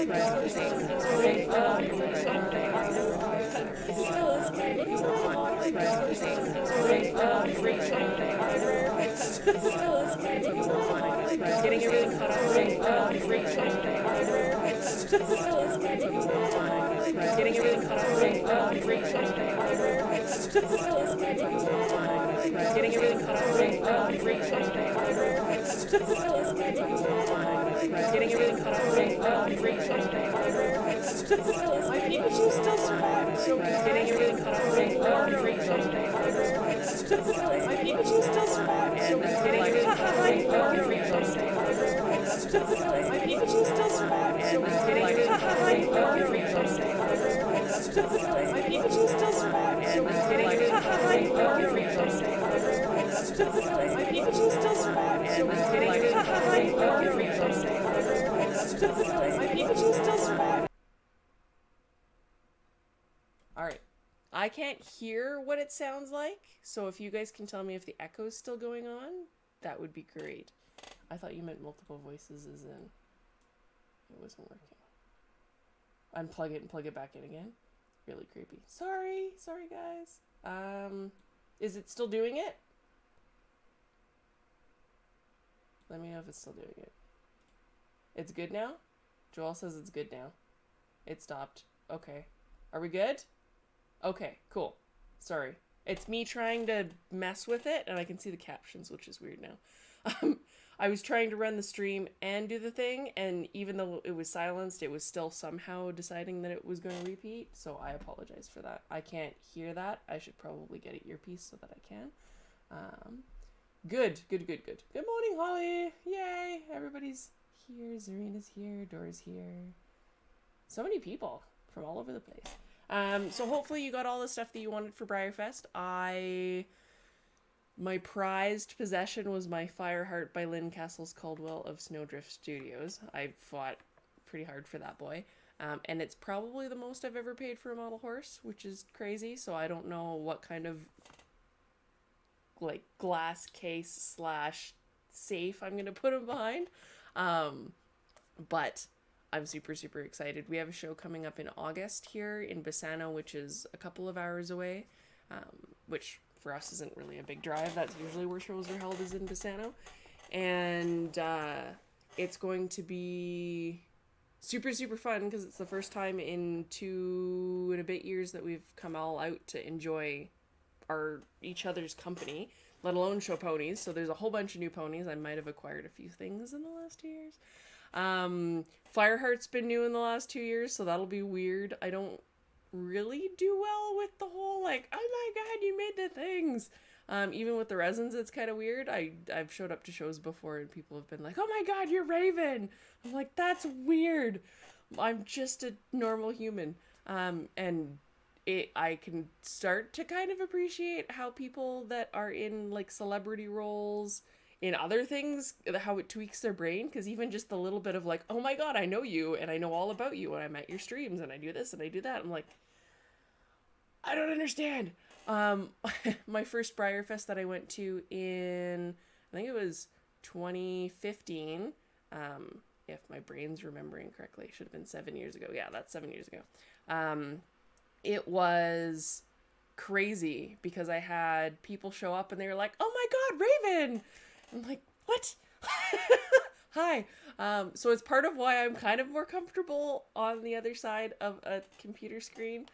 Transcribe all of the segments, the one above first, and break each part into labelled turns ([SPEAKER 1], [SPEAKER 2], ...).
[SPEAKER 1] Getting everything cut off. Getting everything cut off. Getting everything cut off. Getting everything cut off. My Pikachu still survived. So getting everything cut off. My Pikachu still survived. So getting everything cut off. My Pikachu still survived. So getting everything cut off. My Pikachu still survived. So getting everything cut off. My Pikachu still survived. So getting everything cut off. My Pikachu still survived. Alright. I can't hear what it sounds like, so if you guys can tell me if the echo is still going on, that would be great. I thought you meant multiple voices as in it wasn't working. unplug it and plug it back in again. Really creepy. Sorry guys. Is it still doing it? Let me know if it's still doing it. It's good now? Joel says it's good now. It stopped. Okay. Are we good? Okay, cool. Sorry. It's me trying to mess with it, and I can see the captions, which is weird now. I was trying to run the stream and do the thing, and even though it was silenced, it was still somehow deciding that it was going to repeat, so I apologize for that. I can't hear that. I should probably get an earpiece so that I can. Good. Good morning, Holly! Yay! Everybody's here. Zarina's here. Dora's here. So many people from all over the place. So hopefully you got all the stuff that you wanted for BreyerFest. My prized possession was my Fireheart by Lynn Castles Caldwell of Snowdrift Studios. I fought pretty hard for that boy. And it's probably the most I've ever paid for a model horse, which is crazy. So I don't know what kind of like glass case / safe I'm going to put him behind. But I'm super excited. We have a show coming up in August here in Bassano, which is a couple of hours away, which for us isn't really a big drive. That's usually where shows are held, is in Bassano. And it's going to be super fun because it's the first time in 2 and a bit years that we've come all out to enjoy each other's company, let alone show ponies. So there's a whole bunch of new ponies. I might have acquired a few things in the last 2 years. Fireheart's been new in the last 2 years, so that'll be weird. I don't really do well with the whole like, oh my god, you made the things. Even with the resins, it's kind of weird. I've showed up to shows before and people have been like, oh my god, you're Raven. I'm like, that's weird. I'm just a normal human. And I can start to kind of appreciate how people that are in like celebrity roles in other things, how it tweaks their brain, because even just the little bit of like, oh my god, I know you, and I know all about you, and I'm at your streams, and I do this, and I do that, I'm like, I don't understand. My first BreyerFest that I went to in, I think it was 2015, if my brain's remembering correctly, it should have been 7 years ago. Yeah, that's 7 years ago. It was crazy because I had people show up and they were like, oh my god, Raven! I'm like, what? Hi. So it's part of why I'm kind of more comfortable on the other side of a computer screen,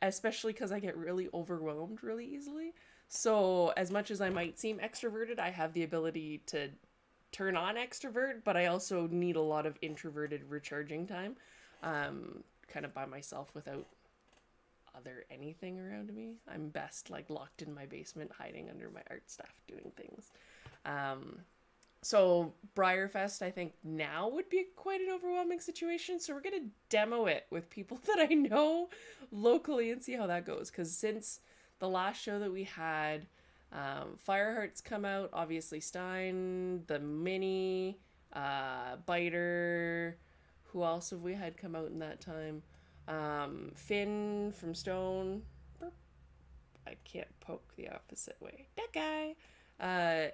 [SPEAKER 1] especially because I get really overwhelmed really easily. So as much as I might seem extroverted, I have the ability to turn on extrovert, but I also need a lot of introverted recharging time, kind of by myself without other anything around me. I'm best like locked in my basement, hiding under my art stuff, doing things. So BreyerFest, I think now would be quite an overwhelming situation. So we're going to demo it with people that I know locally and see how that goes. Because since the last show that we had, Fireheart's come out, obviously Stein, the Mini, Biter, who else have we had come out in that time? Finn from Stone. Burp. I can't poke the opposite way. That guy.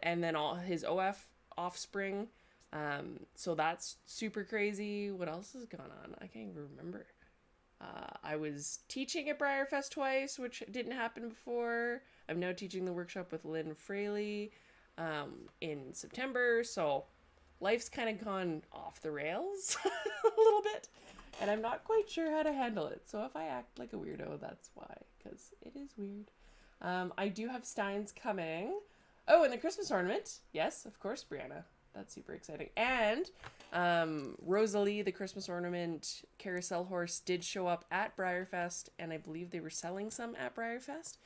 [SPEAKER 1] And then all his OF offspring. So that's super crazy. What else has gone on? I can't even remember. I was teaching at BreyerFest twice, which didn't happen before. I'm now teaching the workshop with Lynn Fraley in September. So life's kind of gone off the rails a little bit. And I'm not quite sure how to handle it. So if I act like a weirdo, that's why. Because it is weird. I do have Steins coming. Oh, and the Christmas ornament. Yes, of course, Brianna. That's super exciting. And Rosalie, the Christmas ornament carousel horse, did show up at BreyerFest. And I believe they were selling some at BreyerFest.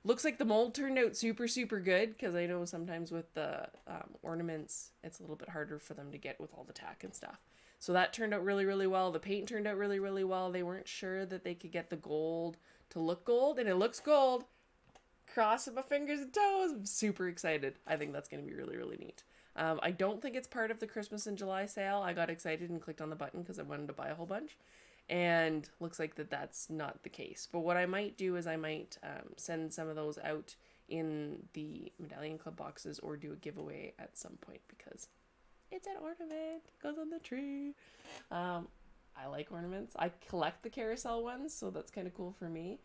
[SPEAKER 1] Looks like the mold turned out super good. Because I know sometimes with the ornaments, it's a little bit harder for them to get with all the tack and stuff. So that turned out really well. The paint turned out really well. They weren't sure that they could get the gold to look gold, and it looks gold. Crossing my fingers and toes. I'm super excited. I think that's going to be really neat. I don't think it's part of the Christmas in July sale. I got excited and clicked on the button because I wanted to buy a whole bunch. And looks like that's not the case. But what I might do is I might send some of those out in the Medallion Club boxes or do a giveaway at some point because it's an ornament. It goes on the tree. I like ornaments. I collect the Carousel ones, so that's kind of cool for me.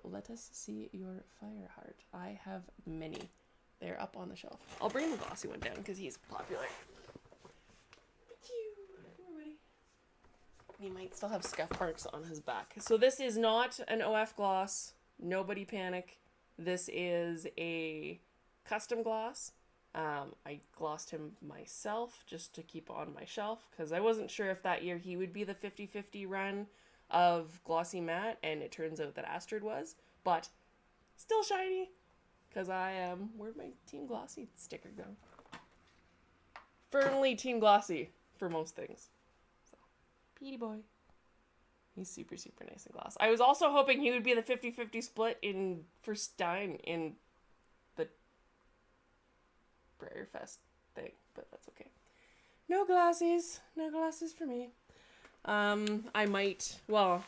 [SPEAKER 1] Let us see your fire heart. I have many. They're up on the shelf. I'll bring the glossy one down because he's popular. He might still have scuff marks on his back. So this is not an OF gloss. Nobody panic. This is a custom gloss. I glossed him myself just to keep on my shelf because I wasn't sure if that year he would be the 50-50 run of glossy matte, and it turns out that Astrid was, but still shiny because I am. Where'd my Team Glossy sticker go? Firmly Team Glossy for most things. So, Petey boy. He's super, super nice and gloss. I was also hoping he would be the 50-50 split for Stein in the BFest thing, but that's okay. No glossies. No glossies for me. I might, well,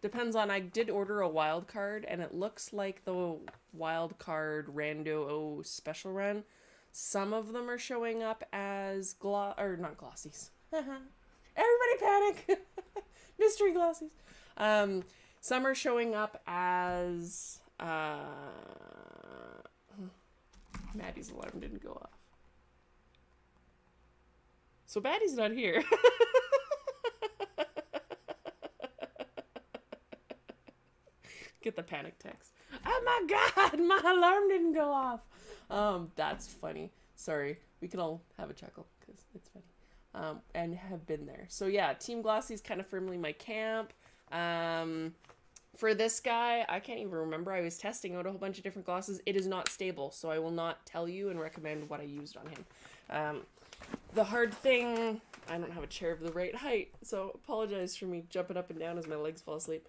[SPEAKER 1] depends on, I did order a wild card, and it looks like the wild card Rando special run. Some of them are showing up as not glossies. Everybody panic! Mystery glossies. Some are showing up as, Maddie's alarm didn't go off. So Maddie's not here. Get the panic text. Oh my god, my alarm didn't go off. That's funny. Sorry. We can all have a chuckle because it's funny. And have been there. So yeah, Team Glossy's kind of firmly my camp. For this guy, I can't even remember. I was testing out a whole bunch of different glosses. It is not stable, so I will not tell you and recommend what I used on him. The hard thing, I don't have a chair of the right height, so apologize for me jumping up and down as my legs fall asleep.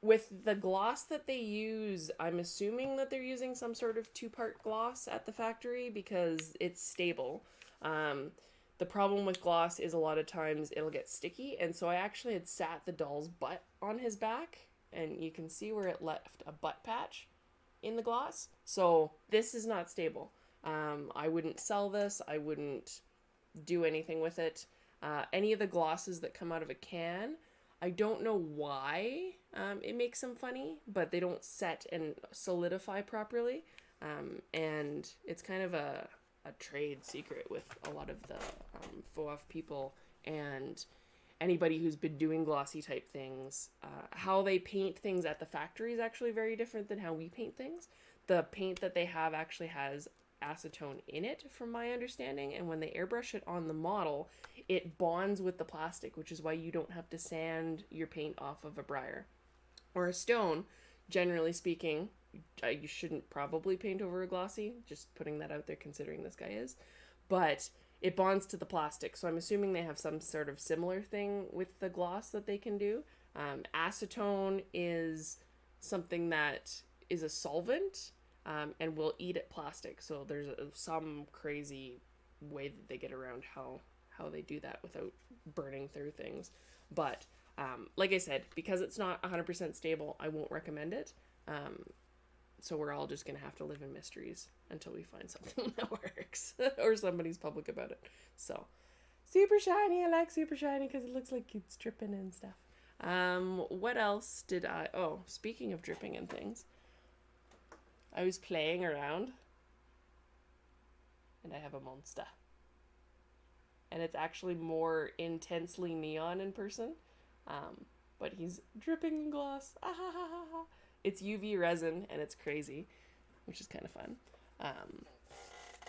[SPEAKER 1] With the gloss that they use, I'm assuming that they're using some sort of 2-part gloss at the factory because it's stable. The problem with gloss is a lot of times it'll get sticky, and so I actually had sat the doll's butt on his back, and you can see where it left a butt patch in the gloss. So this is not stable. I wouldn't sell this. I wouldn't do anything with it. Any of the glosses that come out of a can, I don't know why it makes them funny, but they don't set and solidify properly. And it's kind of a trade secret with a lot of the faux people and anybody who's been doing glossy type things. How they paint things at the factory is actually very different than how we paint things. The paint that they have actually has acetone in it, from my understanding, and when they airbrush it on the model, it bonds with the plastic, which is why you don't have to sand your paint off of a briar or a stone. Generally speaking, you shouldn't probably paint over a glossy, just putting that out there considering this guy is, but it bonds to the plastic, so I'm assuming they have some sort of similar thing with the gloss that they can do. Acetone is something that is a solvent, and will eat at plastic, so there's some crazy way that they get around how they do that without burning through things. But like I said, because it's not 100% stable, I won't recommend it. So we're all just gonna have to live in mysteries until we find something that works or somebody's public about it. So super shiny. I like super shiny because it looks like it's dripping and stuff. What else did I... Oh, speaking of dripping and things, I was playing around and I have a monster. And it's actually more intensely neon in person. But he's dripping in gloss. It's UV resin and it's crazy, which is kind of fun.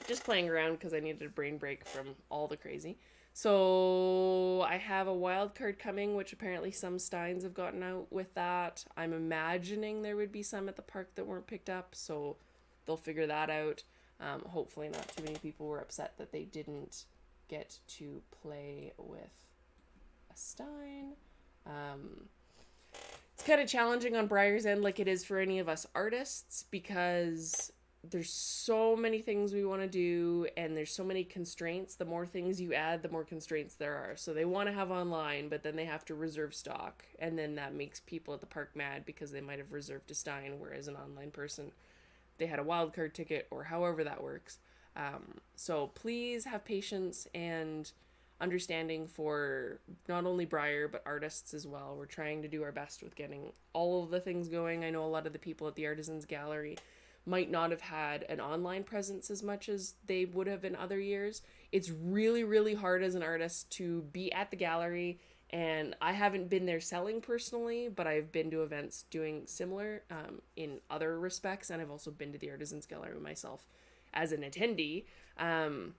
[SPEAKER 1] Just playing around because I needed a brain break from all the crazy. So I have a wild card coming, which apparently some Steins have gotten out with that. I'm imagining there would be some at the park that weren't picked up, so they'll figure that out. Hopefully not too many people were upset that they didn't get to play with a Stein. It's kind of challenging on Briar's end, like it is for any of us artists, because there's so many things we want to do and there's so many constraints. The more things you add, the more constraints there are. So they want to have online, but then they have to reserve stock, and then that makes people at the park mad because they might have reserved a Stein, whereas an online person, they had a wildcard ticket or however that works. So please have patience, and understanding for not only Briar but artists as well. We're trying to do our best with getting all of the things going. I know a lot of the people at the Artisans Gallery might not have had an online presence as much as they would have in other years. It's really, really hard as an artist to be at the gallery, and I haven't been there selling personally, but I've been to events doing similar in other respects, and I've also been to the Artisans Gallery myself as an attendee. And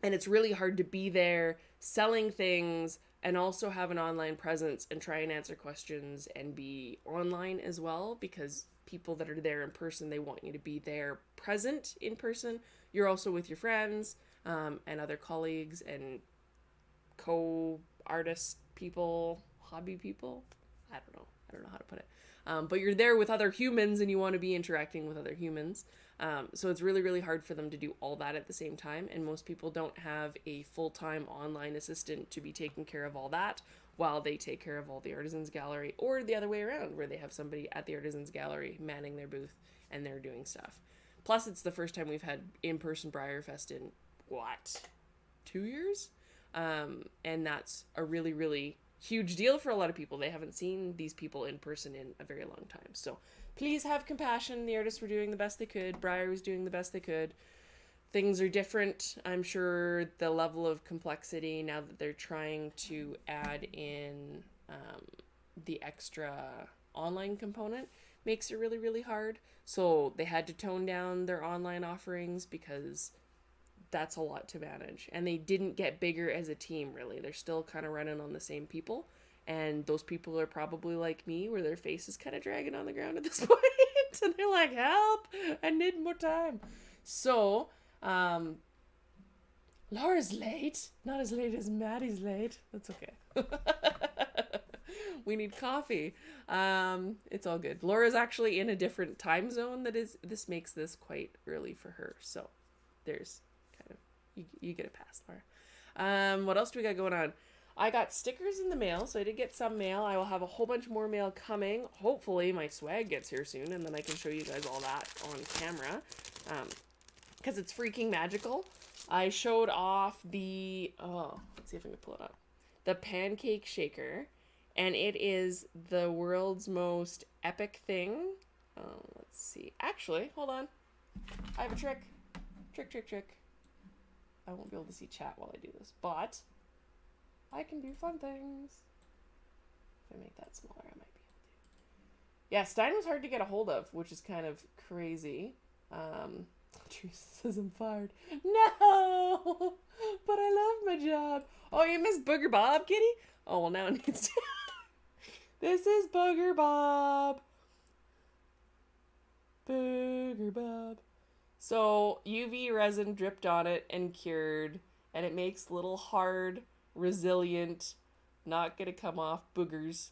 [SPEAKER 1] it's really hard to be there selling things and also have an online presence and try and answer questions and be online as well, because people that are there in person, they want you to be there present in person. You're also with your friends and other colleagues and co-artist people, hobby people. I don't know how to put it. But you're there with other humans and you want to be interacting with other humans. So it's really, really hard for them to do all that at the same time. And most people don't have a full-time online assistant to be taking care of all that while they take care of all the Artisans Gallery, or the other way around, where they have somebody at the Artisans Gallery manning their booth and they're doing stuff. Plus, it's the first time we've had in-person BriarFest in, 2 years? And that's a really, really huge deal for a lot of people. They haven't seen these people in person in a very long time. So please have compassion. The artists were doing the best they could. Briar was doing the best they could. Things are different. I'm sure the level of complexity, now that they're trying to add in the extra online component, makes it really, really hard. So they had to tone down their online offerings because that's a lot to manage. And they didn't get bigger as a team, really. They're still kind of running on the same people. And those people are probably like me, where their face is kind of dragging on the ground at this point. And they're like, help, I need more time. So, Laura's late. Not as late as Maddie's late. That's okay. We need coffee. It's all good. Laura's actually in a different time zone this makes this quite early for her. So there's kind of, you get a pass, Laura. What else do we got going on? I got stickers in the mail, so I did get some mail. I will have a whole bunch more mail coming. Hopefully my swag gets here soon, and then I can show you guys all that on camera. Because it's freaking magical. I showed off the, let's see if I can pull it up. The Pancake Shaker, and it is the world's most epic thing. Let's see. Actually, hold on. I have a trick. Trick. I won't be able to see chat while I do this, but I can do fun things. If I make that smaller, I might be able to. Yeah, Stein was hard to get a hold of, which is kind of crazy. Teresa says I'm fired. No! But I love my job. Oh, you missed Booger Bob, kitty? Oh, well, now it needs to... This is Booger Bob. Booger Bob. So, UV resin dripped on it and cured, and it makes little hard, resilient, not gonna come off boogers,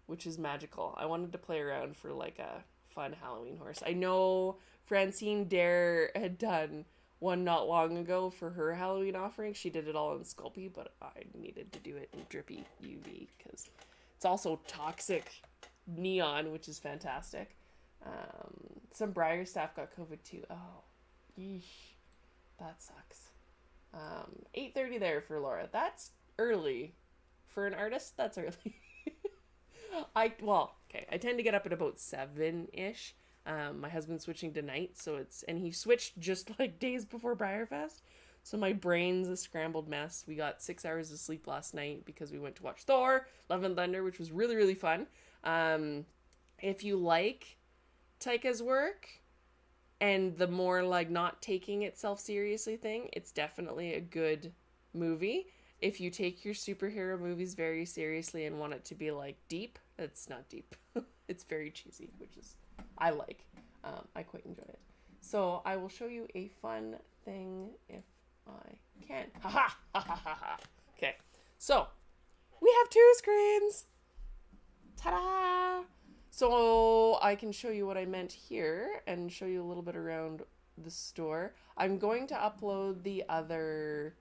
[SPEAKER 1] which is magical. I wanted to play around for like a fun Halloween horse. I know Francine Dare had done one not long ago for her Halloween offering. She did it all in Sculpey, but I needed to do it in drippy UV because it's also toxic neon, which is fantastic. Some Briar staff got COVID too. Oh, yeesh, that sucks. 8:30 there for Laura. That's early for an artist. That's early. I tend to get up at about 7-ish. My husband's switching to night, and he switched just like days before BriarFest. So my brain's a scrambled mess. We got 6 hours of sleep last night because we went to watch Thor, Love and Thunder, which was really, really fun. If you like Taika's work and the more like not taking itself seriously thing, it's definitely a good movie. If you take your superhero movies very seriously and want it to be like deep, it's not deep. It's very cheesy, which is I like. I quite enjoy it. So I will show you a fun thing if I can. Ha ha! Okay, so we have 2 screens. Ta-da! So I can show you what I meant here and show you a little bit around the store. I'm going to upload the other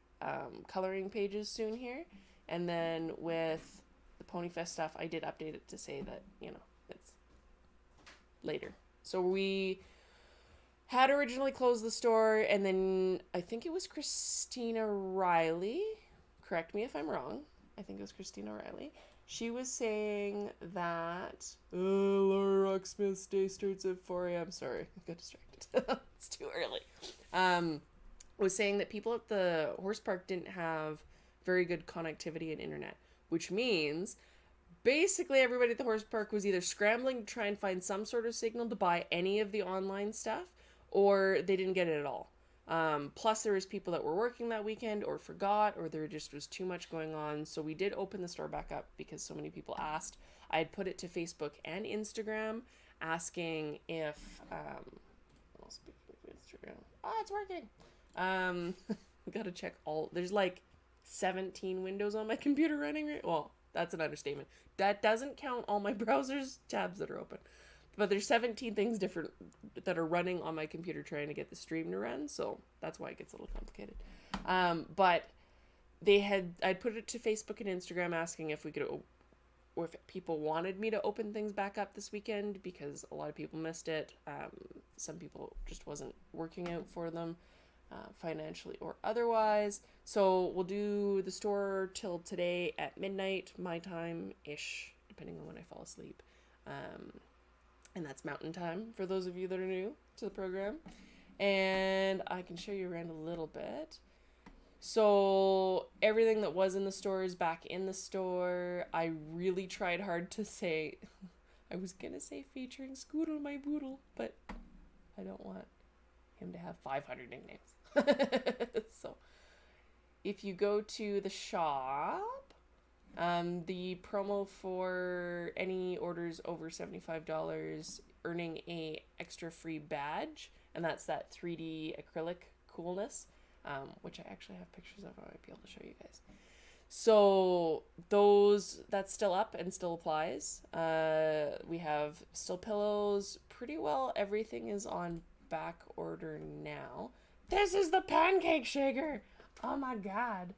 [SPEAKER 1] coloring pages soon here, and then with the Ponyfest stuff, I did update it to say that, it's later. So we had originally closed the store, and then I think it was Christina Riley, correct me if I'm wrong, I think it was Christina O'Reilly. She was saying that Laura Rocksmith's day starts at 4 a.m. Sorry, I got distracted. It's too early. Was saying that people at the horse park didn't have very good connectivity and internet, which means basically everybody at the horse park was either scrambling to try and find some sort of signal to buy any of the online stuff, or they didn't get it at all. Plus there was people that were working that weekend or forgot, or there just was too much going on. So we did open the store back up because so many people asked. I had put it to Facebook and Instagram asking if, speaking of Instagram, it's working. Gotta check there's like 17 windows on my computer running right. Well, that's an understatement. That doesn't count all my browser's tabs that are open. But there's 17 things different that are running on my computer trying to get the stream to run, so that's why it gets a little complicated. But I'd put it to Facebook and Instagram asking if we could, or if people wanted me to open things back up this weekend, because a lot of people missed it. Some people just wasn't working out for them, financially or otherwise. So we'll do the store till today at midnight, my time-ish, depending on when I fall asleep. And that's mountain time for those of you that are new to the program. And I can show you around a little bit. So everything that was in the store is back in the store. I really tried hard to say, I was going to say featuring Scoodle my Boodle, but I don't want him to have 500 nicknames. So if you go to the shop, the promo for any orders over $75 earning a extra free badge, and that's that 3D acrylic coolness, which I actually have pictures of. I might be able to show you guys. So that's still up and still applies. We have still pillows. Pretty well everything is on back order now. This is the Pancake Shaker. Oh my god.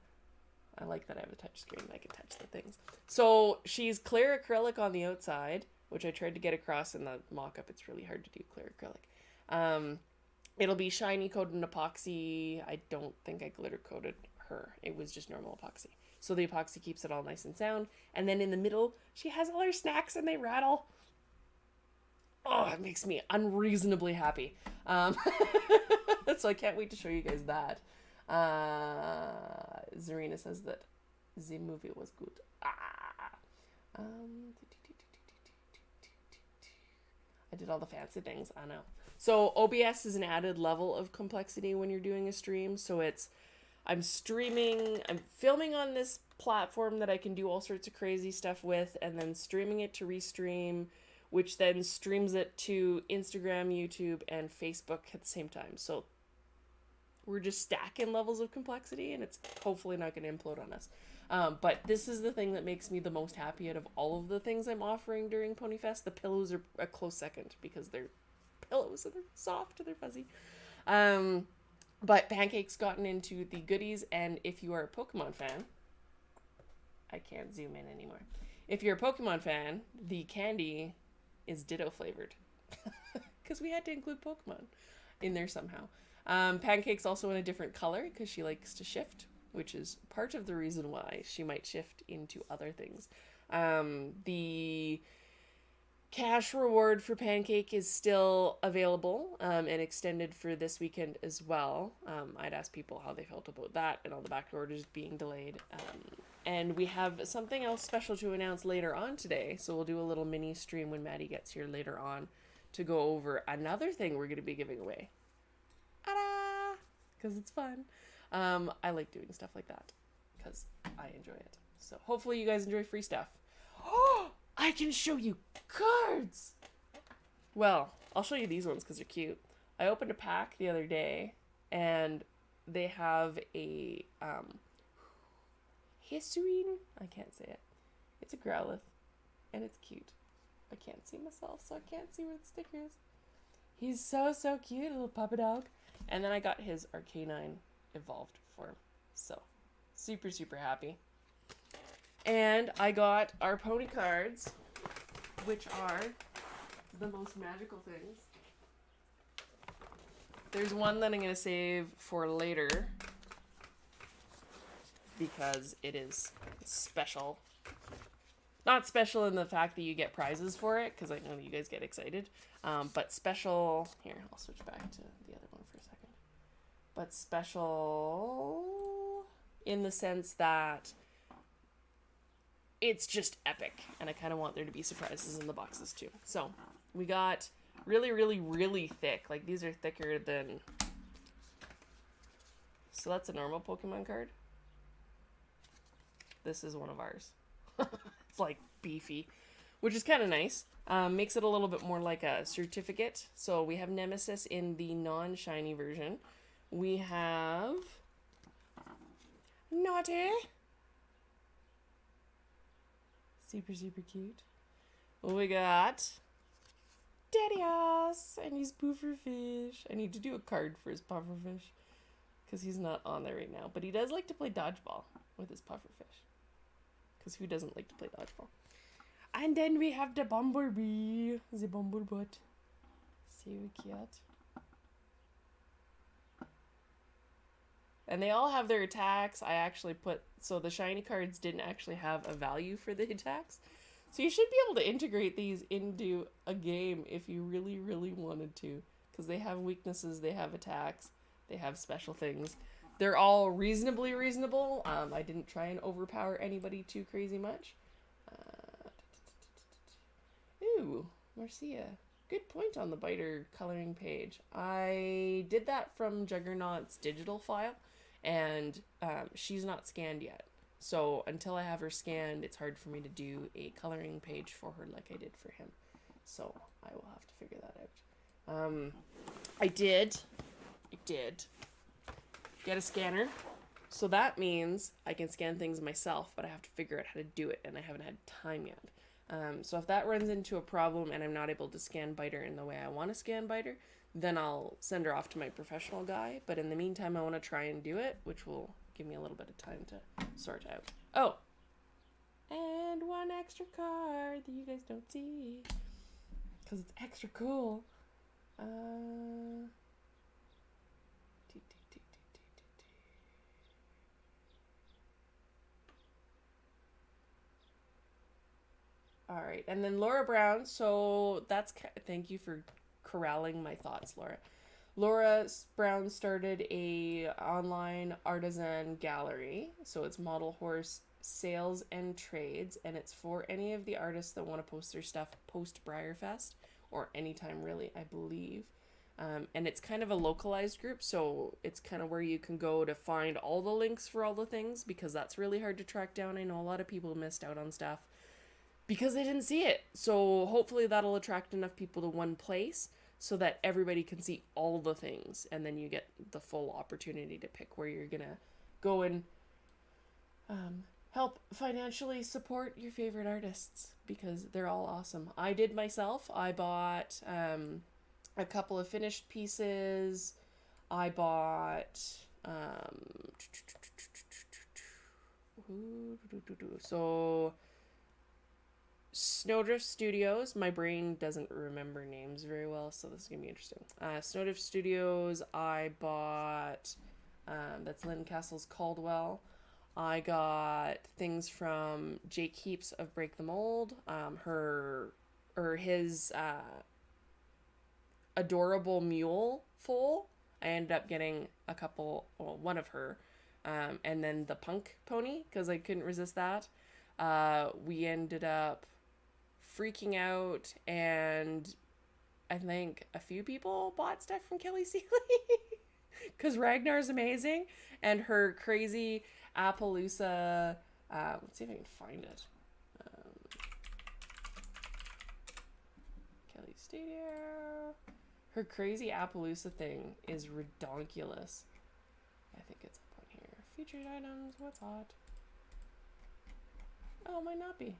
[SPEAKER 1] I like that I have a touch screen and I can touch the things. So she's clear acrylic on the outside, which I tried to get across in the mock-up. It's really hard to do clear acrylic. It'll be shiny coated in epoxy. I don't think I glitter coated her. It was just normal epoxy. So the epoxy keeps it all nice and sound. And then in the middle, she has all her snacks and they rattle. Oh, it makes me unreasonably happy. So I can't wait to show you guys that. Zarina says that the movie was good. I did all the fancy things. I know. So OBS is an added level of complexity when you're doing a stream. So I'm filming on this platform that I can do all sorts of crazy stuff with, and then streaming it to Restream, which then streams it to Instagram, YouTube, and Facebook at the same time. So we're just stacking levels of complexity, and it's hopefully not going to implode on us. But this is the thing that makes me the most happy out of all of the things I'm offering during PonyFest. The pillows are a close second because they're pillows and they're soft and they're fuzzy. But Pancake's gotten into the goodies, and if you are a Pokemon fan, I can't zoom in anymore. If you're a Pokemon fan, the candy is Ditto flavored because we had to include Pokemon in there somehow. Pancake's also in a different color because she likes to shift, which is part of the reason why she might shift into other things. The cash reward for Pancake is still available and extended for this weekend as well. I'd asked people how they felt about that and all the back orders being delayed. And we have something else special to announce later on today. So we'll do a little mini stream when Maddie gets here later on to go over another thing we're going to be giving away. Ta-da! Because it's fun. I like doing stuff like that because I enjoy it. So hopefully you guys enjoy free stuff. Oh, I can show you cards! Well, I'll show you these ones because they're cute. I opened a pack the other day and they have a Hisuian. I can't say it. It's a Growlithe and it's cute. I can't see myself, so I can't see where the sticker is. He's so cute, little puppy dog. And then I got his Arcanine evolved form. So, super happy. And I got our pony cards, which are the most magical things. There's one that I'm going to save for later because it is special. Not special in the fact that you get prizes for it, because I know you guys get excited. But special... Here, I'll switch back to the other one for a second. But special in the sense that it's just epic. And I kind of want there to be surprises in the boxes too. So, we got really, really, really thick. Like, these are thicker than... So that's a normal Pokemon card. This is one of ours. It's like beefy, which is kind of nice. Makes it a little bit more like a certificate. So we have Nemesis in the non-shiny version. We have Naughty. Super, super cute. We got Daddy-Ass, and he's Pufferfish. I need to do a card for his Pufferfish, because he's not on there right now. But he does like to play dodgeball with his Pufferfish. Because who doesn't like to play dodgeball? And then we have the Bumblebee. The Bumblebot. So cute. And they all have their attacks. I actually put... So the shiny cards didn't actually have a value for the attacks. So you should be able to integrate these into a game if you really, really wanted to. Because they have weaknesses, they have attacks, they have special things. They're all reasonably reasonable. I didn't try and overpower anybody too crazy much. Ooh, Marcia. Good point on the biter coloring page. I did that from Juggernaut's digital file, and she's not scanned yet. So until I have her scanned, it's hard for me to do a coloring page for her like I did for him. So I will have to figure that out. I did get a scanner. So that means I can scan things myself, but I have to figure out how to do it, and I haven't had time yet. So if that runs into a problem and I'm not able to scan Biter in the way I want to scan Biter, then I'll send her off to my professional guy. But in the meantime, I want to try and do it, which will give me a little bit of time to sort out. Oh! And one extra card that you guys don't see, because it's extra cool. All right, and then Laura Brown. So that's... Thank you for corralling my thoughts, Laura. Laura Brown started a online artisan gallery. So it's Model Horse Sales and Trades, and it's for any of the artists that want to post their stuff post BreyerFest, or anytime really, I believe. And it's kind of a localized group, so it's kind of where you can go to find all the links for all the things, because that's really hard to track down. I know a lot of people missed out on stuff because they didn't see it. So hopefully that'll attract enough people to one place so that everybody can see all the things, and then you get the full opportunity to pick where you're gonna go and help financially support your favorite artists, because they're all awesome. I did myself. I bought a couple of finished pieces. I bought so Snowdrift Studios. My brain doesn't remember names very well, so this is gonna be interesting. Snowdrift Studios, I bought that's Lynn Castle's Caldwell. I got things from Jake Heaps of Break the Mold. His adorable mule foal. I ended up getting a couple, well, one of her, and then the punk pony, because I couldn't resist that. We ended up freaking out, and I think a few people bought stuff from Kelly Seeley, because Ragnar's amazing, and her crazy Appaloosa, let's see if I can find it. Kelly Studio. Her crazy Appaloosa thing is redonkulous. I think it's up on here. Featured items, what's hot? Oh, it might not be.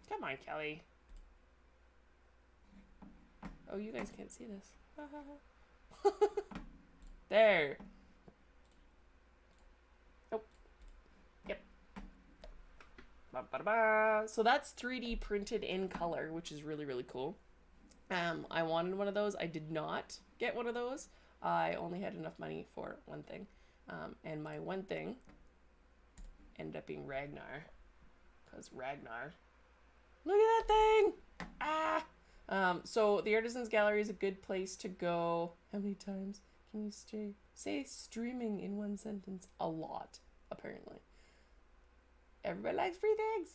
[SPEAKER 1] Come on, Kelly. Oh, you guys can't see this. There. Oh. Yep. Ba-ba-da-ba. So that's 3D printed in color, which is really, really cool. I wanted one of those. I did not get one of those. I only had enough money for one thing. And my one thing ended up being Ragnar. Because Ragnar. Look at that thing! Ah! So the Artisans Gallery is a good place to go. How many times can you say streaming in one sentence? A lot, apparently. Everybody likes free things.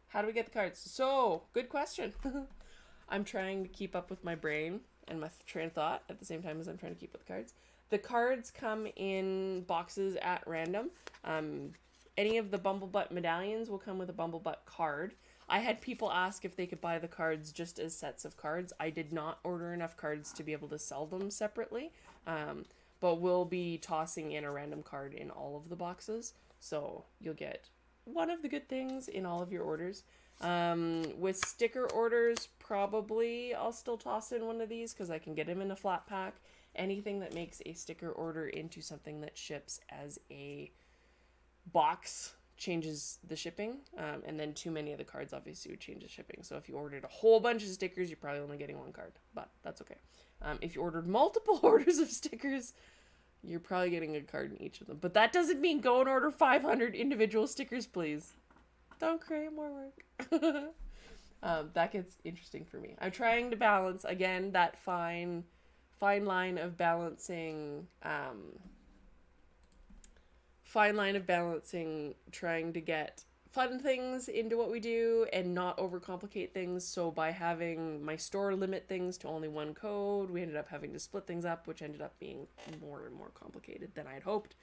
[SPEAKER 1] How do we get the cards? So, good question. I'm trying to keep up with my brain and my train of thought at the same time as I'm trying to keep with the cards. The cards come in boxes at random. Any of the Bumblebutt medallions will come with a Bumblebutt card. I had people ask if they could buy the cards just as sets of cards. I did not order enough cards to be able to sell them separately, but we'll be tossing in a random card in all of the boxes. So you'll get one of the good things in all of your orders. With sticker orders, probably I'll still toss in one of these because I can get them in a flat pack. Anything that makes a sticker order into something that ships as a box changes the shipping, and then too many of the cards obviously would change the shipping. So if you ordered a whole bunch of stickers, you're probably only getting one card, but that's okay. If you ordered multiple orders of stickers, you're probably getting a card in each of them. But that doesn't mean go and order 500 individual stickers, please. Don't create more work. That gets interesting for me. I'm trying to balance, again, that fine line of balancing, trying to get fun things into what we do and not overcomplicate things. So by having my store limit things to only one code, we ended up having to split things up, which ended up being more and more complicated than I had hoped.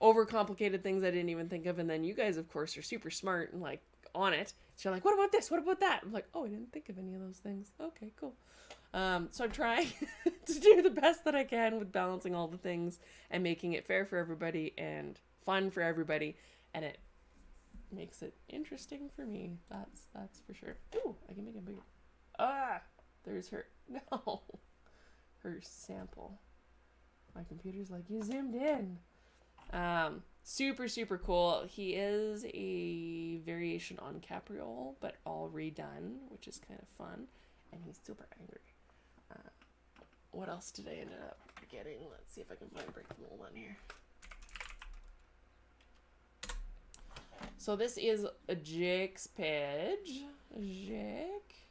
[SPEAKER 1] Overcomplicated things I didn't even think of, and then you guys, of course, are super smart and like on it. So you're like, what about this? What about that? I'm like, oh, I didn't think of any of those things. Okay, cool. So I'm trying to do the best that I can with balancing all the things and making it fair for everybody and fun for everybody, and it makes it interesting for me. That's for sure. Ooh, I can make it bigger. Ah, there's her. No, her sample. My computer's like, you zoomed in. Super cool. He is a variation on Capriole, but all redone, which is kind of fun, and he's super angry. What else did I end up getting? Let's see if I can find break the mold on here. So this is a Jake's page. Jake.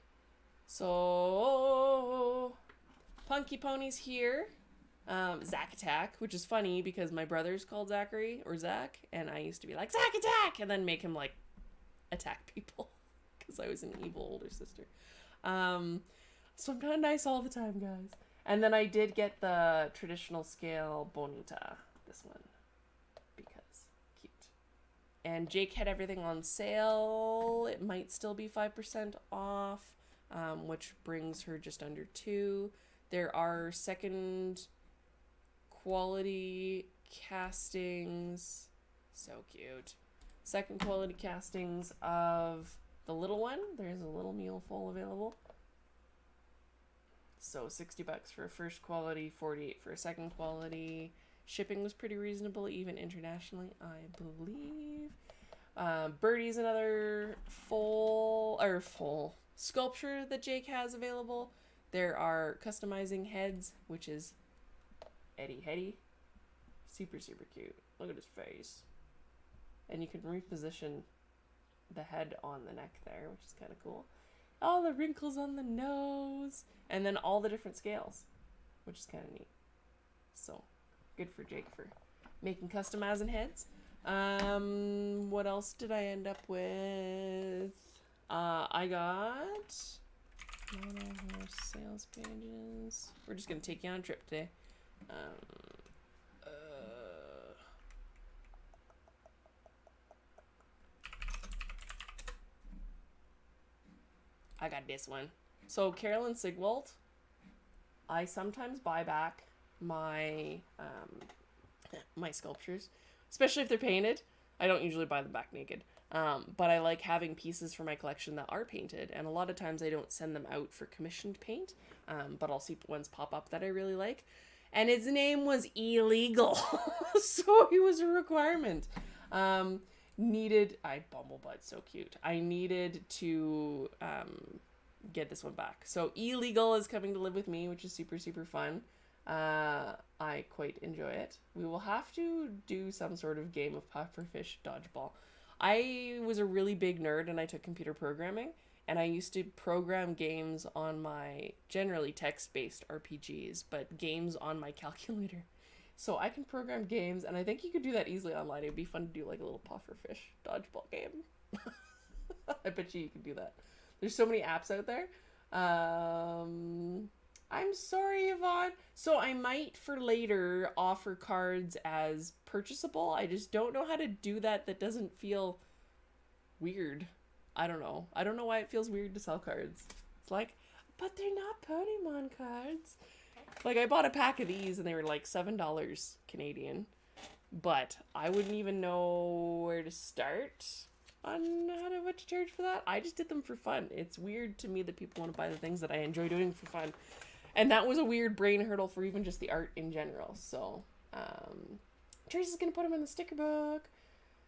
[SPEAKER 1] So Punky Pony's here. Zack Attack, which is funny because my brother's called Zachary or Zach, and I used to be like Zack Attack and then make him like attack people because I was an evil older sister. So I'm not nice all the time, guys. And then I did get the traditional scale Bonita, this one, because cute. And Jake had everything on sale. It might still be 5% off, which brings her just under 2. There are second quality castings. So cute. Second quality castings of the little one. There's a little mule full available. So $60 for a first quality, $48 for a second quality. Shipping was pretty reasonable, even internationally, I believe. Birdie's another full sculpture that Jake has available. There are customizing heads, which is Eddie Hetty. Super cute. Look at his face. And you can reposition the head on the neck there, which is kind of cool. All the wrinkles on the nose. And then all the different scales, which is kind of neat. So, good for Jake for making customizing heads. What else did I end up with? I got one of our sales pages. We're just going to take you on a trip today. I got this one. So Carolyn Sigwald, I sometimes buy back my my sculptures, especially if they're painted. I don't usually buy them back naked, but I like having pieces for my collection that are painted, and a lot of times I don't send them out for commissioned paint, but I'll see ones pop up that I really like. And his name was illegal, so he was a requirement. Bumblebutt, so cute. I needed to get this one back. So Illegal is coming to live with me, which is super fun. I quite enjoy it. We will have to do some sort of game of pufferfish dodgeball. I was a really big nerd and I took computer programming, and I used to program games on my generally text-based RPGs, but games on my calculator. So I can program games, and I think you could do that easily online. It'd be fun to do like a little pufferfish dodgeball game. I bet you could do that. There's so many apps out there. I'm sorry, Yvonne. So I might for later offer cards as purchasable. I just don't know how to do that. That doesn't feel weird. I don't know. I don't know why it feels weird to sell cards. It's like, but they're not Pokemon cards. Like, I bought a pack of these and they were like $7 Canadian. But I wouldn't even know where to start on what to charge for that. I just did them for fun. It's weird to me that people want to buy the things that I enjoy doing for fun. And that was a weird brain hurdle for even just the art in general. So, Tracy's going to put them in the sticker book.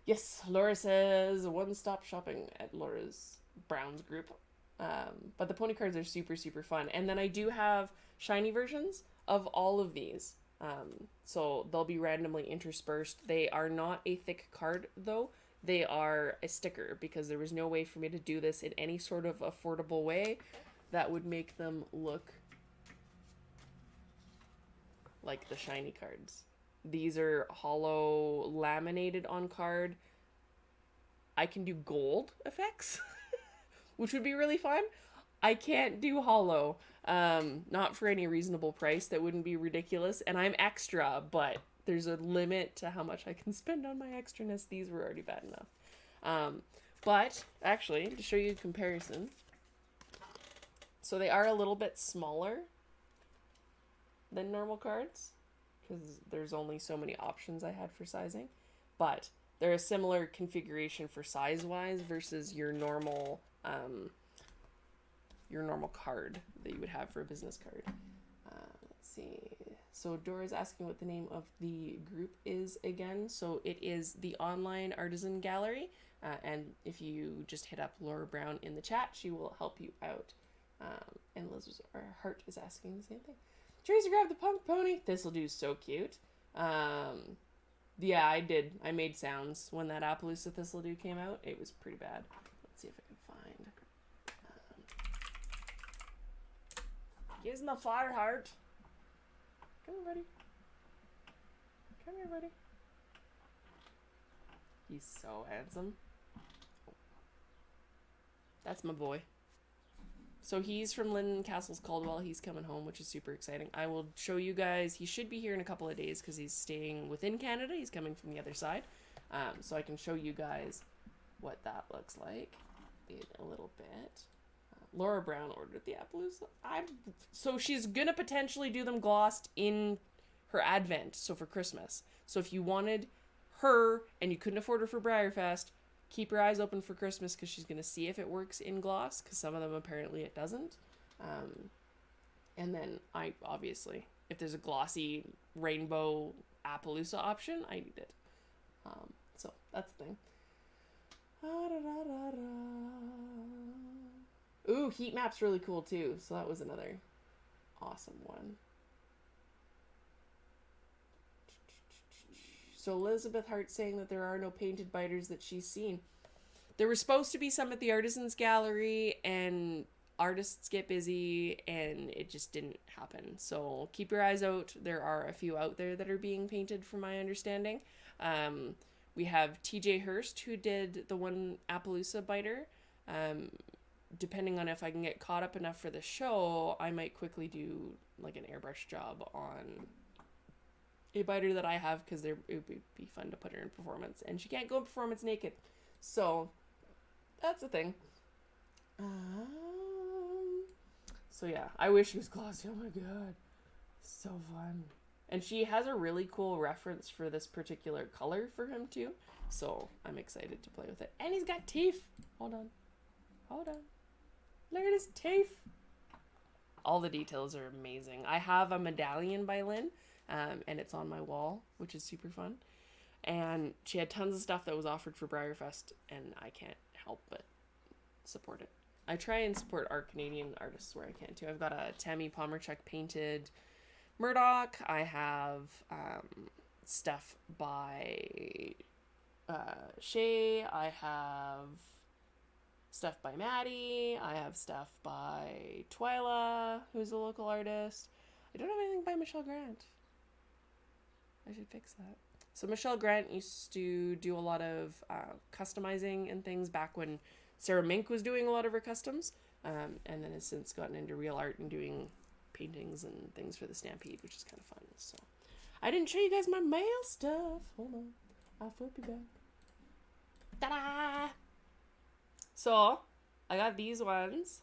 [SPEAKER 1] Yes, Laura says one-stop shopping at Laura's Brown's group. But the pony cards are super, super fun. And then I do have shiny versions of all of these. So they'll be randomly interspersed. They are not a thick card, though. They are a sticker, because there was no way for me to do this in any sort of affordable way that would make them look like the shiny cards. These are hollow laminated on card. I can do gold effects, which would be really fun. I can't do hollow, not for any reasonable price. That wouldn't be ridiculous. And I'm extra, but there's a limit to how much I can spend on my extraness. These were already bad enough. But actually, to show you a comparison, so they are a little bit smaller than normal cards, because there's only so many options I had for sizing, but they're a similar configuration for size-wise versus your normal card that you would have for a business card. Let's see. So Dora's asking what the name of the group is again. So it is the Online Artisan Gallery, and if you just hit up Laura Brown in the chat, she will help you out. And Liz Hart is asking the same thing. Tracy grabbed the punk pony. This'll do so cute. Yeah, I did. I made sounds when that Appaloosa Thistledew came out. It was pretty bad. Let's see if I can find. Here's my fire heart. Come here, buddy. Come here, buddy. He's so handsome. That's my boy. So he's from Linden Castles Caldwell. He's coming home, which is super exciting. I will show you guys. He should be here in a couple of days because he's staying within Canada. He's coming from the other side. So I can show you guys what that looks like in a little bit. Laura Brown ordered the Appaloosa. So she's going to potentially do them glossed in her Advent, so for Christmas. So if you wanted her and you couldn't afford her for BreyerFest, keep your eyes open for Christmas, because she's going to see if it works in gloss, because some of them apparently it doesn't. And then obviously, if there's a glossy rainbow Appaloosa option, I need it. So that's the thing. Ooh, heat map's really cool too. So that was another awesome one. So Elizabeth Hart saying that there are no painted biters that she's seen. There were supposed to be some at the Artisans Gallery, and artists get busy, and it just didn't happen. So keep your eyes out. There are a few out there that are being painted, from my understanding. We have TJ Hurst, who did the one Appaloosa biter. Depending on if I can get caught up enough for the show, I might quickly do like an airbrush job on a biter that I have, because it would be fun to put her in performance, and she can't go in performance naked, so that's the thing. So yeah, I wish she was glossy. Oh my god, so fun. And she has a really cool reference for this particular color for him too, so I'm excited to play with it. And he's got teeth. Hold on, look at his teeth. All the details are amazing. I have a medallion by Lynn, and it's on my wall, which is super fun. And she had tons of stuff that was offered for BreyerFest, and I can't help but support it. I try and support our Canadian artists where I can too. I've got a Tammy Pomerchuk painted Murdoch. I have stuff by Shay. I have stuff by Maddie. I have stuff by Twyla, who's a local artist. I don't have anything by Michelle Grant. I should fix that. So Michelle Grant used to do a lot of customizing and things back when Sarah Mink was doing a lot of her customs, and then has since gotten into real art and doing paintings and things for the Stampede, which is kind of fun. So I didn't show you guys my mail stuff. Hold on. I'll flip you back. Ta-da! So I got these ones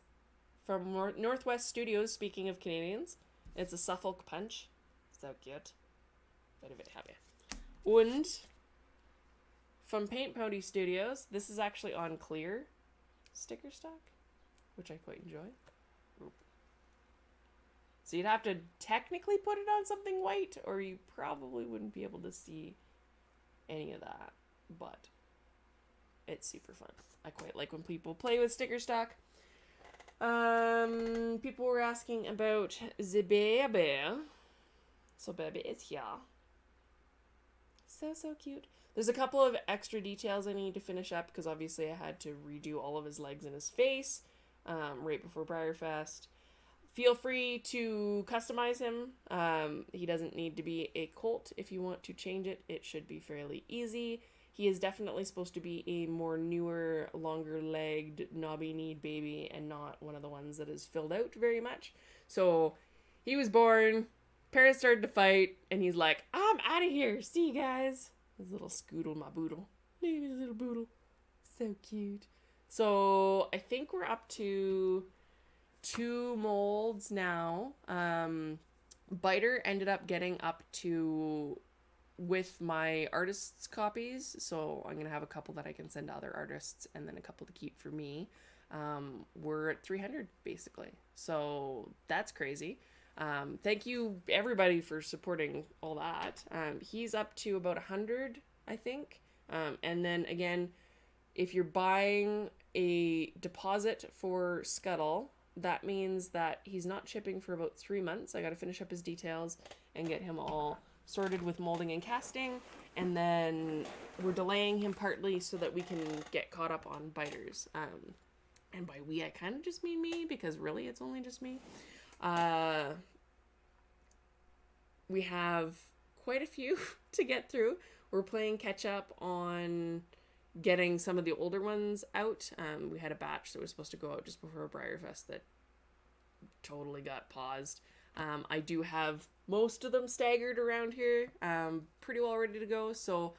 [SPEAKER 1] from Northwest Studios, speaking of Canadians. It's a Suffolk Punch. So cute. Very, very happy. And from Paint Pony Studios, this is actually on clear sticker stock, which I quite enjoy. So you'd have to technically put it on something white, or you probably wouldn't be able to see any of that, but it's super fun. I quite like when people play with sticker stock. People were asking about the baby. So baby is here. So cute. There's a couple of extra details I need to finish up because obviously I had to redo all of his legs and his face right before BreyerFest. Feel free to customize him. He doesn't need to be a colt. If you want to change it, it should be fairly easy. He is definitely supposed to be a more newer, longer-legged, knobby-kneed baby and not one of the ones that is filled out very much. So he was born, parents started to fight, and he's like, I'm out of here. See you guys. His little scoodle, my boodle. Look at his little boodle. So cute. So I think we're up to 2 molds now. Biter ended up getting up to, with my artists' copies, so I'm going to have a couple that I can send to other artists and then a couple to keep for me. We're at 300, basically. So that's crazy. Thank you, everybody, for supporting all that. He's up to about 100, I think. And then, again, if you're buying a deposit for Scuttle, that means that he's not shipping for about 3 months. I got to finish up his details and get him all sorted with molding and casting. And then we're delaying him partly so that we can get caught up on biters. And by we, I kind of just mean me, because really it's only just me. We have quite a few to get through. We're playing catch up on getting some of the older ones out. We had a batch that was supposed to go out just before BreyerFest that totally got paused. I do have most of them staggered around here, pretty well ready to go. So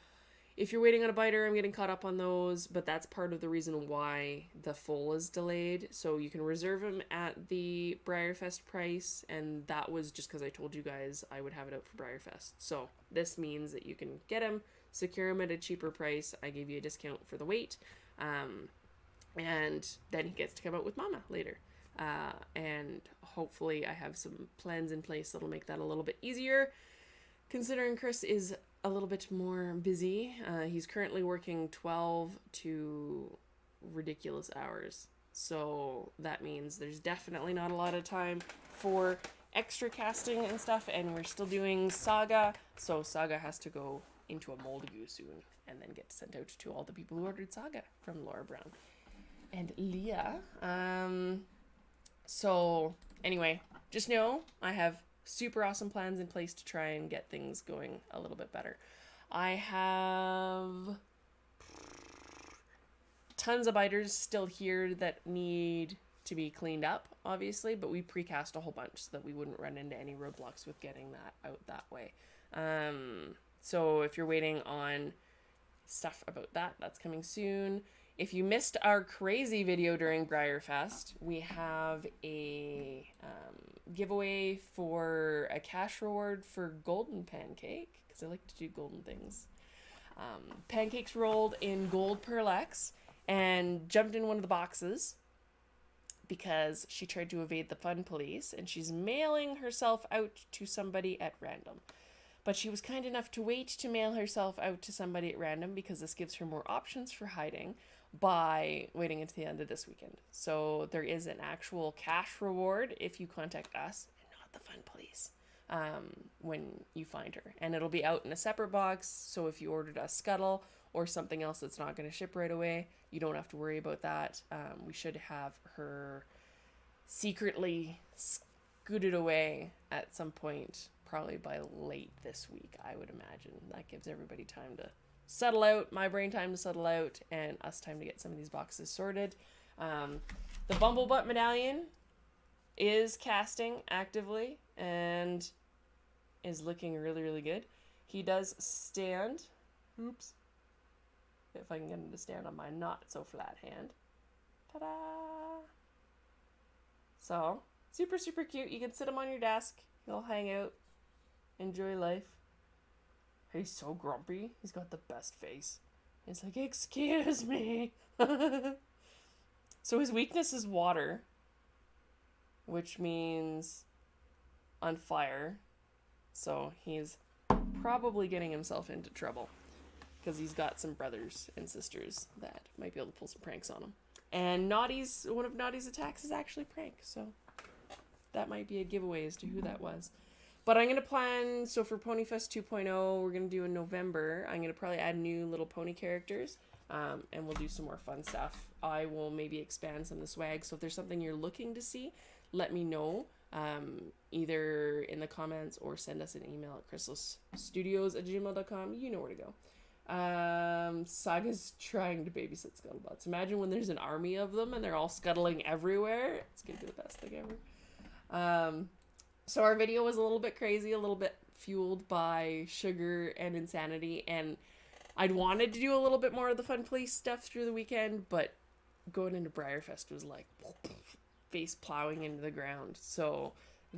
[SPEAKER 1] if you're waiting on a biter, I'm getting caught up on those, but that's part of the reason why the full is delayed. So you can reserve them at the BreyerFest price, and that was just because I told you guys I would have it out for BreyerFest. So this means that you can get them, secure them at a cheaper price. I gave you a discount for the wait, and then he gets to come out with Mama later. And hopefully I have some plans in place that'll make that a little bit easier, considering Chris is a little bit more busy. He's currently working 12 to ridiculous hours. So that means there's definitely not a lot of time for extra casting and stuff. And we're still doing Saga. So Saga has to go into a mold goo soon and then get sent out to all the people who ordered Saga from Laura Brown and Leah. So anyway, just know I have super awesome plans in place to try and get things going a little bit better. I have tons of biters still here that need to be cleaned up, obviously, but we precast a whole bunch so that we wouldn't run into any roadblocks with getting that out that way. So if you're waiting on stuff about that, that's coming soon. If you missed our crazy video during BreyerFest, we have a giveaway for a cash reward for Golden Pancake, because I like to do golden things. Pancake's rolled in gold Pearl-Ex and jumped in one of the boxes because she tried to evade the fun police, and she's mailing herself out to somebody at random. But she was kind enough to wait to mail herself out to somebody at random because this gives her more options for hiding by waiting until the end of this weekend. So there is an actual cash reward if you contact us and not the fun police. when you find her. And it'll be out in a separate box, so if you ordered a Scuttle or something else that's not going to ship right away, you don't have to worry about that. We should have her secretly scooted away at some point, probably by late this week, I would imagine. That gives everybody time to settle out, my brain time to settle out, and us time to get some of these boxes sorted. The Bumblebutt medallion is casting actively and is looking really, really good. He does stand. Oops. If I can get him to stand on my not so flat hand. Ta-da! So, super, super cute. You can sit him on your desk. He'll hang out. Enjoy life. He's so grumpy. He's got the best face. He's like, excuse me. So his weakness is water, which means on fire. So he's probably getting himself into trouble because he's got some brothers and sisters that might be able to pull some pranks on him. And one of Naughty's attacks is actually prank, so that might be a giveaway as to who that was. But I'm going to plan, so for Ponyfest 2.0, we're going to do in November, I'm going to probably add new little pony characters, and we'll do some more fun stuff. I will maybe expand some of the swag, so if there's something you're looking to see, let me know, either in the comments or send us an email at chrysalusstudios@gmail.com. You know where to go. Saga's trying to babysit scuttlebutts. Imagine when there's an army of them and they're all scuttling everywhere. It's going to be the best thing ever. So our video was a little bit crazy, a little bit fueled by sugar and insanity, and I'd wanted to do a little bit more of the fun police stuff through the weekend, but going into BreyerFest was like face plowing into the ground. So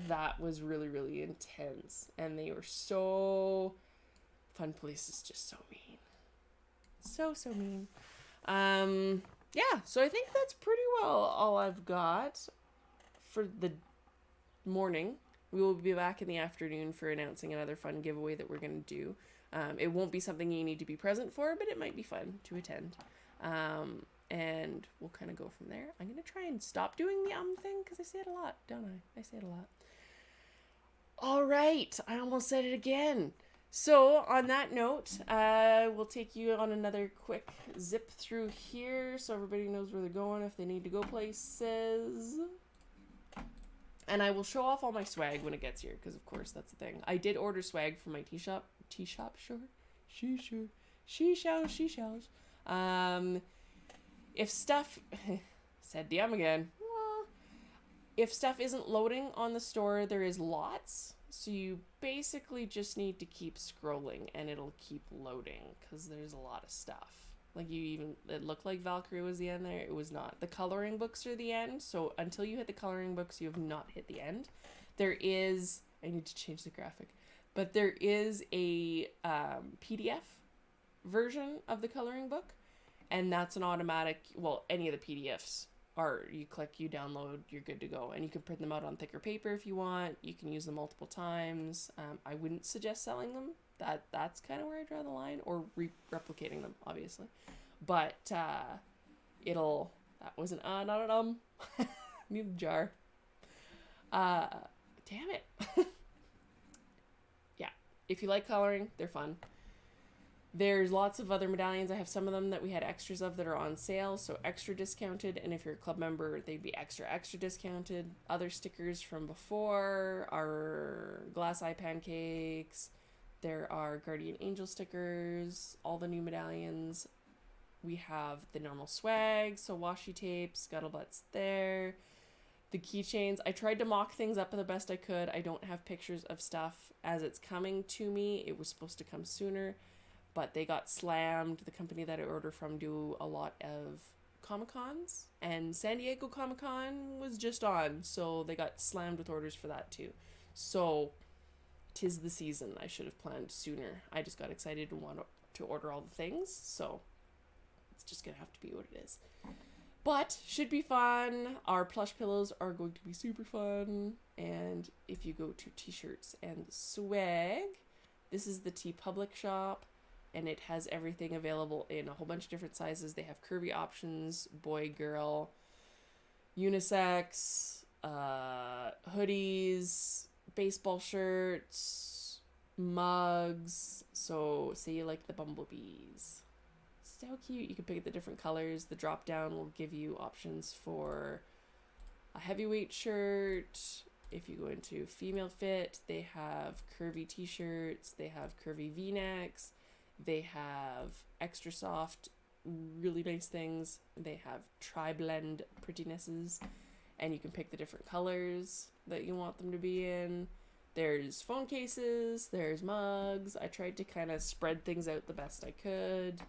[SPEAKER 1] that was really, really intense, and they were so... Fun police is just so mean. So mean. Yeah, so I think that's pretty well all I've got for the morning. We will be back in the afternoon for announcing another fun giveaway that we're going to do. It won't be something you need to be present for, but it might be fun to attend. And we'll kind of go from there. I'm going to try and stop doing the thing because I say it a lot, don't I? I say it a lot. All right, I almost said it again. So, on that note, we'll take you on another quick zip through here so everybody knows where they're going if they need to go places. And I will show off all my swag when it gets here, because of course that's the thing. I did order swag from my tea-shop, sure? She-shells. If stuff, said DM again. If stuff isn't loading on the store, there is lots. So you basically just need to keep scrolling and it'll keep loading because there's a lot of stuff. Like it looked like Valkyrie was the end there. It was not. The coloring books are the end. So until you hit the coloring books, you have not hit the end. There is, I need to change the graphic, but there is a PDF version of the coloring book, and that's an automatic, well, any of the PDFs are, you click, you download, you're good to go. And you can print them out on thicker paper if you want. You can use them multiple times. I wouldn't suggest selling them. That's kind of where I draw the line, or replicating them, obviously. But that wasn't not an need a jar. Damn it. Yeah, if you like coloring, they're fun. There's lots of other medallions. I have some of them that we had extras of that are on sale, so extra discounted. And if you're a club member, they'd be extra discounted. Other stickers from before are glass eye pancakes. There are guardian angel stickers, all the new medallions. We have the normal swag, so washi tape, scuttlebutts there. The keychains. I tried to mock things up the best I could. I don't have pictures of stuff as it's coming to me. It was supposed to come sooner, but they got slammed. The company that I order from do a lot of Comic-Cons, and San Diego Comic-Con was just on, so they got slammed with orders for that too. So, 'tis the season. I should have planned sooner. I just got excited and want to order all the things, so it's just gonna have to be what it is. But, should be fun. Our plush pillows are going to be super fun, and if you go to t-shirts and swag, this is the TeePublic shop. And it has everything available in a whole bunch of different sizes. They have curvy options, boy, girl, unisex, hoodies, baseball shirts, mugs. So say you like the bumblebees. So cute. You can pick the different colors. The drop down will give you options for a heavyweight shirt. If you go into female fit, they have curvy t-shirts, they have curvy v-necks, they have extra soft, really nice things, they have tri-blend prettinesses, and you can pick the different colors that you want them to be in. There's phone cases, there's mugs. I tried to kind of spread things out the best I could,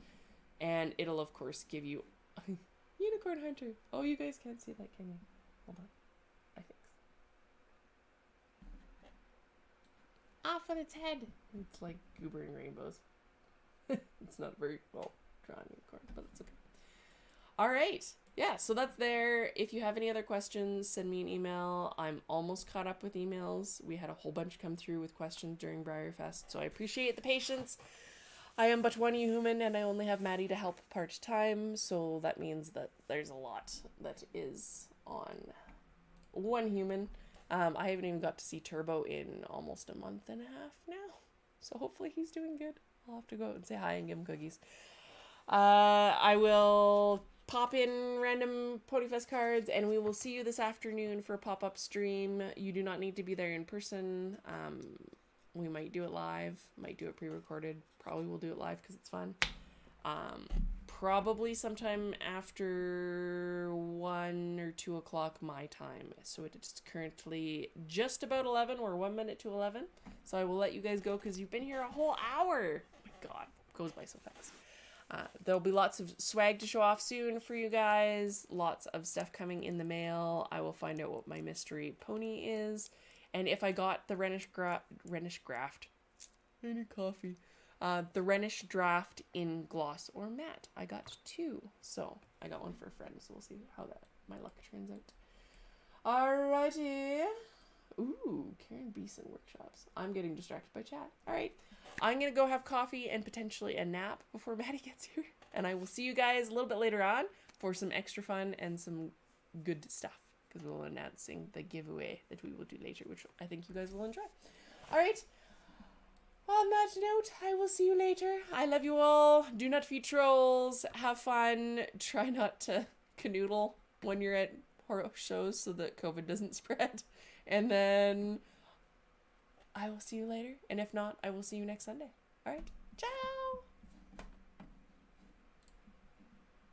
[SPEAKER 1] and it'll of course give you Unicorn Hunter. Oh, you guys can't see that, can you? Hold on. I think. Off with its head. It's like goober and rainbows. It's not a very well drawn unicorn, but it's okay. All right. Yeah, so that's there. If you have any other questions, send me an email. I'm almost caught up with emails. We had a whole bunch come through with questions during BreyerFest, so I appreciate the patience. I am but one human, and I only have Maddie to help part-time, so that means that there's a lot that is on one human. I haven't even got to see Turbo in almost a month and a half now, so hopefully he's doing good. I'll have to go out and say hi and give him cookies. I will pop in random PonyFest cards, and we will see you this afternoon for a pop-up stream. You do not need to be there in person. We might do it live, might do it pre-recorded. Probably we'll do it live because it's fun. Probably sometime after 1 or 2 o'clock my time. So it is currently just about 11. We're 1 minute to 11. So I will let you guys go because you've been here a whole hour. Oh my God, it goes by so fast. There'll be lots of swag to show off soon for you guys. Lots of stuff coming in the mail. I will find out what my mystery pony is. And if I got the Rhenish Graft, I need coffee. The Rhenish Draft in gloss or matte. I got 2. So I got one for a friend. So we'll see how my luck turns out. Alrighty. Ooh, Karen Beeson workshops. I'm getting distracted by chat. Alright. I'm going to go have coffee and potentially a nap before Maddie gets here. And I will see you guys a little bit later on for some extra fun and some good stuff. Because we'll be announcing the giveaway that we will do later, which I think you guys will enjoy. Alright. On that note, I will see you later. I love you all. Do not feed trolls. Have fun. Try not to canoodle when you're at horror shows so that COVID doesn't spread. And then I will see you later. And if not, I will see you next Sunday. Alright. Ciao!